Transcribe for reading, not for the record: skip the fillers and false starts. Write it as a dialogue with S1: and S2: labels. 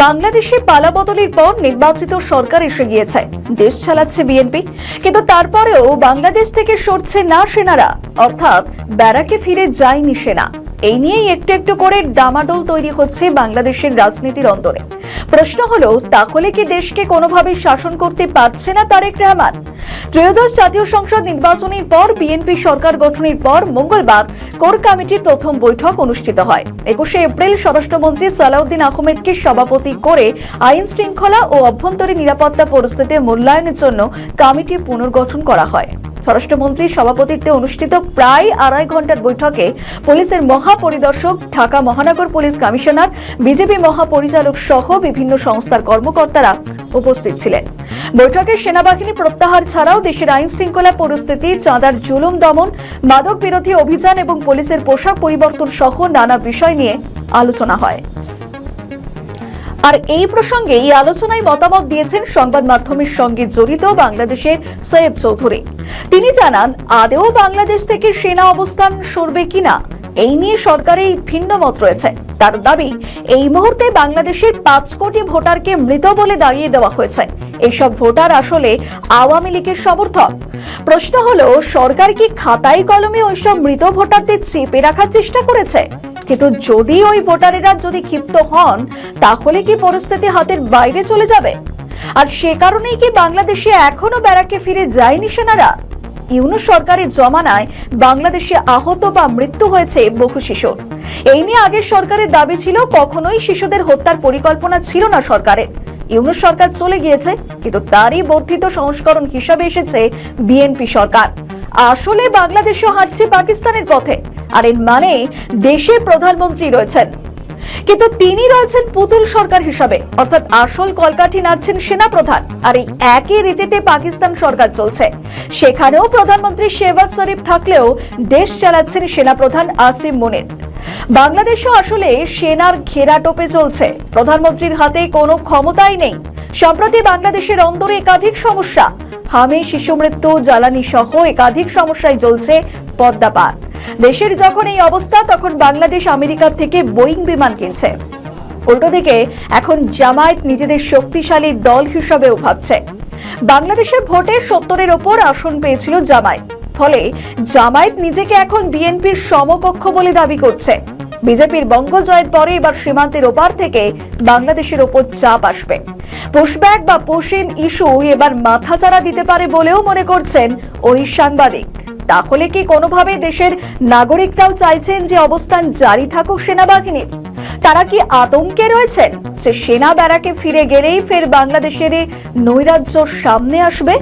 S1: বাংলাদেশে পালাবদলের পর নির্বাচিত সরকার এসে গিয়েছে, দেশ চালাচ্ছে বিএনপি, কিন্তু তারপরেও বাংলাদেশ থেকে সরছে না সেনারা, অর্থাৎ ব্যারাকে ফিরে যায়নি সেনা। এই নিয়েই একটু একটু করে ডামাডোল তৈরি হচ্ছে বাংলাদেশের রাজনীতির অন্তরে। প্রশ্ন হলো, তাহলে কি দেশকে কোনোভাবে শাসন করতে পারছে না তারেক রহমান? ত্রয়োদশ জাতীয় সংসদ নির্বাচনের পর বিএনপি সরকার গঠনের পর মঙ্গলবার কোর কমিটির প্রথম বৈঠক অনুষ্ঠিত হয়। 21শে এপ্রিল স্বরাষ্ট্রমন্ত্রী সালাউদ্দিন আহমেদকে সভাপতি করে আইন শৃঙ্খলা ও অভ্যন্তরীণ নিরাপত্তা পরিস্থিতি মূল্যায়নের জন্য কমিটি পুনর্গঠন করা হয়। স্বরাষ্ট্রমন্ত্রীর সভাপতিত্বে অনুষ্ঠিত প্রায় 2.5 ঘন্টার বৈঠকে পুলিশের মহাপরিদর্শক, ঢাকা মহানগর পুলিশ কমিশনার, বিজেপি মহাপরিচালক সহ বিভিন্ন সংস্থার কর্মকর্তারা উপস্থিত ছিলেন। বৈঠকে সেনাবাহিনী প্রত্যাহার ছাড়াও দেশের আইন শৃঙ্খলা পরিস্থিতি, চাঁদার জুলুম দমন, মাদক বিরোধী অভিযান এবং পুলিশের পোশাক পরিবর্তন সহ নানা বিষয় নিয়ে আলোচনা হয়। আর এই প্রসঙ্গে এই আলোচনায় মতামত দিয়েছেন সংবাদ মাধ্যমের সঙ্গে জড়িত বাংলাদেশের সৈয়দ চৌধুরী। তিনি জানান, আদেও বাংলাদেশ থেকে সেনা অবস্থান সরবে কিনা এই নিয়ে সরকারের ভিন্ন মত রয়েছে। তার দাবি, এই মুহূর্তে বাংলাদেশের 5 কোটি ভোটারকে মৃত বলে দাঁড়িয়ে দেওয়া হয়েছে। এইসব ভোটার আসলে আওয়ামী লীগের সমর্থক। প্রশ্ন হলো, সরকার কি খাতায় কলমে ওইসব মৃত ভোটারদের চেপে রাখার চেষ্টা করেছে? কিন্তু যদি ওই ভোটারেরা যদি ক্ষিপ্ত হন, তাহলে কি পরিস্থিতি হাতের বাইরে চলে যাবে? আর সে কারণেই কি বাংলাদেশে এখনো ব্যারাকে ফিরে যায়নি সেনারা? ইউনূস সরকারের জমানায় বাংলাদেশে আহত বা মৃত্যু হয়েছে বহু শিশুর। এই নিয়ে আগের সরকারের দাবি ছিল, কখনোই শিশুদের হত্যার পরিকল্পনা ছিল না সরকারের। ইউনূস সরকার চলে গিয়েছে, কিন্তু তারই বর্ধিত সংস্করণ হিসাবে এসেছে বিএনপি সরকার। আসলে বাংলাদেশও হাঁটছে পাকিস্তানের পথে। আর এর মানে দেশে প্রধানমন্ত্রী রয়েছেন, কিন্তু তিনি রয়েছেন পুতুল সরকার হিসাবে, অর্থাৎ আসল কলকাঠি নাড়ছেন সেনা প্রধান। আর এই একই রীতিতে পাকিস্তান সরকার চলছে। সেখানেও প্রধানমন্ত্রী শেহবাজ শরীফ থাকলেও দেশ চালাচ্ছেন সেনাপ্রধান আসিম মুনির। বাংলাদেশও আসলে সেনার ঘেরাটোপে চলছে। প্রধানমন্ত্রীর হাতে কোনো ক্ষমতাই নেই। সম্প্রতি বাংলাদেশের অন্তরে একাধিক সমস্যা, হামে, শিশু মৃত্যু, জ্বালানি সহ একাধিক সমস্যায় জ্বলছে পদ্মা পার। দেশের যখন এই অবস্থা, তখন বাংলাদেশ আমেরিকার থেকে বোয়িং বিমান কিনছে। উল্টোদিকে এখন জামায়াত নিজেদের শক্তিশালী দল হিসেবেও ভাবছে। বাংলাদেশের ভোটে 70-এর ওপর আসন পেয়েছিল জামায়াত, ফলে জামায়াত নিজেকে এখন বিএনপির সমকক্ষ বলে দাবি করছে। বিজেপির বঙ্গ জয়ের পরে এবার সীমান্তের ওপার থেকে বাংলাদেশের ওপর চাপ আসবে। পুশব্যাক বা পুশিন ইস্যু এবার মাথাচাড়া দিতে পারে বলেও মনে করছেন ওই সাংবাদিক। তাহলে কি কোনোভাবে দেশের নাগরিকরাও চাইছেন যে অবস্থান জারি থাকুক সেনাবাহিনীর? তারা কি আতঙ্কে রয়েছেন যে সেনা ব্যারাকে ফিরে গেলেই ফের বাংলাদেশের নৈরাজ্য সামনে আসবে?